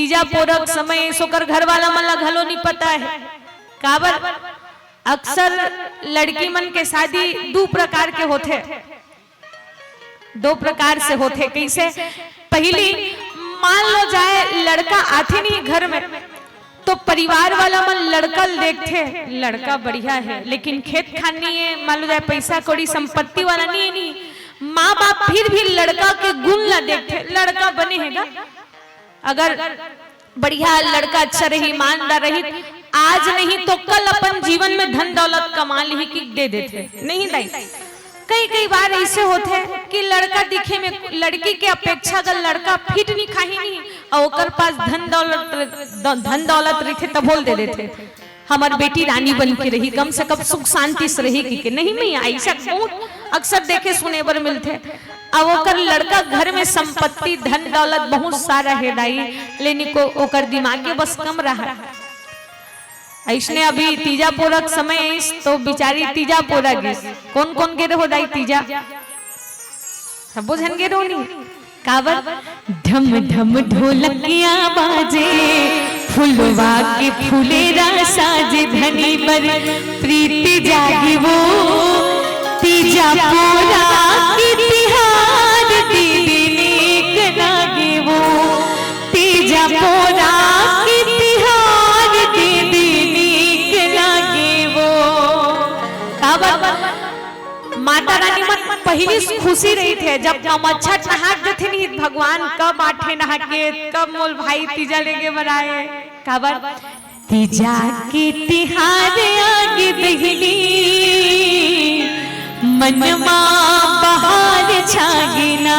तीजा पोरक समय सोकर घर वाला मन ला घलो नहीं पता है काबर अक्सर लड़की मन के शादी दो प्रकार के होते, दो प्रकार से होते। कैसे? पहली मान लो जाए लड़का आते नहीं घर में तो परिवार वाला मन लड़का देखते लड़का बढ़िया है लेकिन खेत खान नहीं है, मान लो जाए पैसा कौड़ी संपत्ति वाला नहीं है, नहीं माँ बाप फिर भी लड़का के गुण ला देखते, लड़का बने हैगा। अगर बढ़िया लड़का अच्छा रही ईमानदार रही आज नहीं तो कल अपन जीवन में धन दौलत कमा ली कि दे देते नहीं दाई। कई बार ऐसे होते हैं कि लड़का दिखे में लड़की के अपेक्षा अगर लड़का फिट नहीं खाही नहीं और ओकर पास धन दौलत रही तब बोल दे देते हमार बेटी रानी बन के रही, कम से कम सुख शांति से रही कि नहीं मैं ऐसा बहुत अक्सर देखे सुने बर मिलते। अब ओकर लड़का घर में संपत्ति धन दौलत बहुत सारा है दाई लेकिन को ओकर दिमाग बस कम रहा। ऐसने अभी तीजा पोरक समय इस तो बिचारी तीजा पोरा गिस कौन कौन गे हो दाई तीजा सब बुझन गे नहीं काबर धम धम ढोलकियां बाजे फुलवा के फुलेरा साजे धनी पर प्रीति जागी वो तीजा पोरा की तिहार दीदी नेक लागे वो तीजा पोरा की तिहार दीदी नेक लागे वो। काबर माता रानी मन पहली खुशी रही थे जब कमच्छा नहाक देते नहीं भगवान कब आठे नहा के कब मोल भाई तीजा लेके बनाए। काबर तीजा के तिहार आगे बहली मनमा बहार छागिना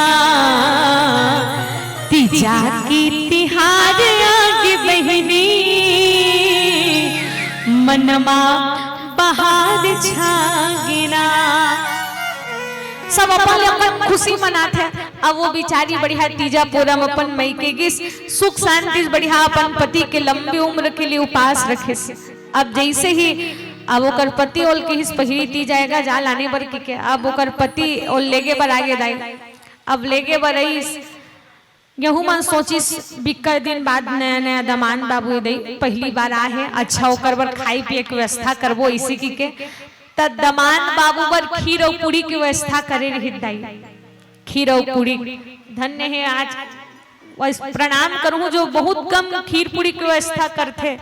तीजा के तिहार आगे बहली मनमा बहार छागिना। सब अपन खुशी मनाते हैं। अब वो बिचारी बढ़िया तीजा पोरम अपन मई के गिस सुख शांति बढ़िया अपन पति के लंबी उम्र के लिए उपास रखे। अब जैसे ही अब ओकर पति ओल के हिस पहिरी ती जाएगा जा लाने बर के अब ओकर पति ओल लेगे बर आगे दाई अब लेगे बर गेहूं मन सोचिस बिक्का दिन बाद नया नया दमान बाबू दई पहली बार आ है अच्छा ओकर बर खाई पिए के व्यवस्था करबो इसी की के त दमान बाबू बर खीर और पूरी की व्यवस्था करे रही दाई। खीर और पूरी धन्य है आज प्रणाम करूं जो बहुत कम खीर पूरी की व्यवस्था करते।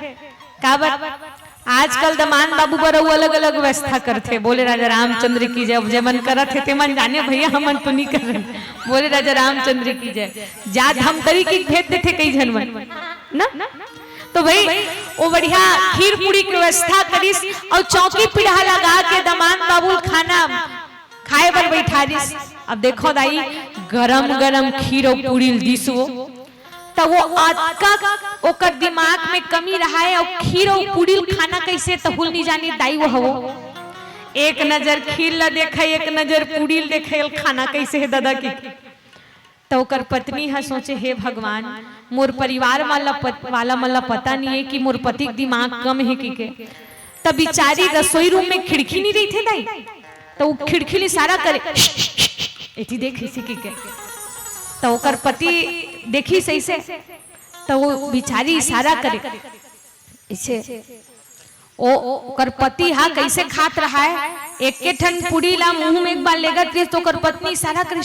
काबर आजकल दमान बाबू बर अलग अलग व्यवस्था करते। बोले राजा रामचंद्र की जय जय मन करत थे मन जाने भैया हमन तो नहीं कर रहे। बोले राजा रामचंद्र की जय जा हम तरी की भेज देते कई जन मन ना तो भाई वो बढ़िया खीर पूरी की व्यवस्था करिस और चौकी पीढ़ा लगा के दमान बाबू खाना खाए बर बैठारिस। अब देखो दाई गरम गरम खीर और पूरी दिसो तो वो आका ओकर दिमाग में कमी रहा है और खीर और पूरी खाना कैसे तहुल नहीं जानी दाई वो हो एक नजर खीर ला देखे एक नजर पूरी देखे खाना कैसे है दादा की। तो ओकर पत्नी है सोचे हे भगवान मोर परिवार वाला मला पता नहीं है कि मोर पति दिमाग कम है कि के तब बिचारी रसोई रूम में खिड़की नहीं रही थे दाई तो वो खिड़की ले सारा करे एती देख इसी की के तो ओकर पति देखी सही से तो वो बिचारी इशारा करे इसे ओकर पति हा कैसे खात रहा है एक के ठन पूरी ला मुंह में एक बार लेगा तो ओकर पत्नी इशारा करे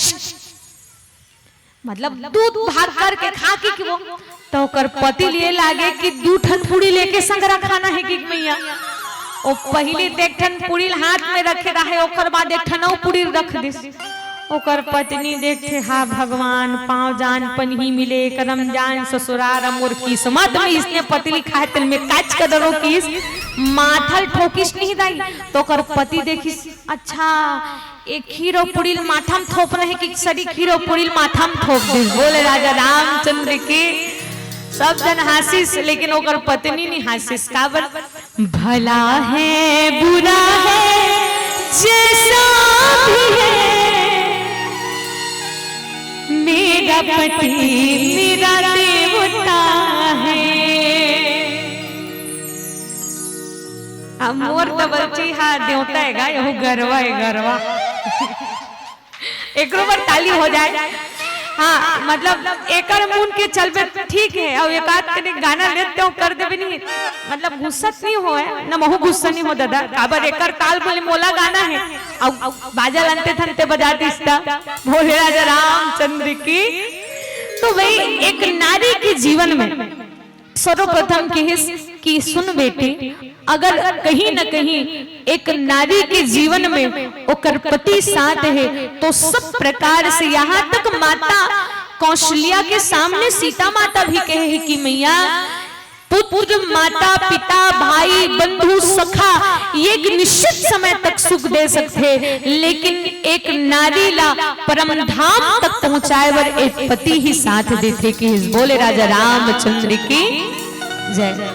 मतलब दूध भाग करके खा के वो तो ओकर पति लिए लागे कि दू ठन पूरी लेके संगरा खाना है कि मैया ओ पहले एक ठन पूरी हाथ में रखे रहे ओकर बाद एक ठन पूरी रख दिस। ओकर पत्नी देखते हाँ भगवान पाँव जान पनही मिले करम जान ससुरार मोर किस्मत में इसने पतली खाए तल में काच कदरों किस माथल ठोकिस नहीं दाई तो ओकर पति देखिस अच्छा एक खीरो पुड़िल माथाम थोप रहे कि सरी खीरो पुड़िल माथाम थोप दे। बोले राजा रामचंद्र के सब जन हासिस लेकिन ओकर पत्नी नहीं हासिस। काबर भला है बुरा है जैसा भी है मेरा पति मेरा देवता है। अब मोर दबलची हा देवता है गा यहू गरवा है गरवा एक बार ताली हो जाए हाँ मतलब एकर मून के चलबे ठीक है और एक आध के गाना लेते हो कर देबे नहीं मतलब गुस्सा नहीं हो है ना महू गुस्सा नहीं हो दादा काबर एकर ताल बोले मोला गाना है और बाजा लंते थनते बजा दिस्ता भोले राजा रामचंद्र की। तो वही एक नारी के जीवन में सर्वप्रथम की सुन बेटी अगर कहीं न कहीं एक नारी के जीवन में ओकर पति साथ है तो सब प्रकार से यहाँ तक माता कौशल्या के सामने सीता माता भी कहे कि मैया पुत्र माता पिता भाई बंधु सखा ये एक निश्चित समय तक सुख दे सकते लेकिन एक नारी ला परम धाम तक पहुंचाए वर एक पति ही साथ देते कि बोले राजा रामचंद्र की जय।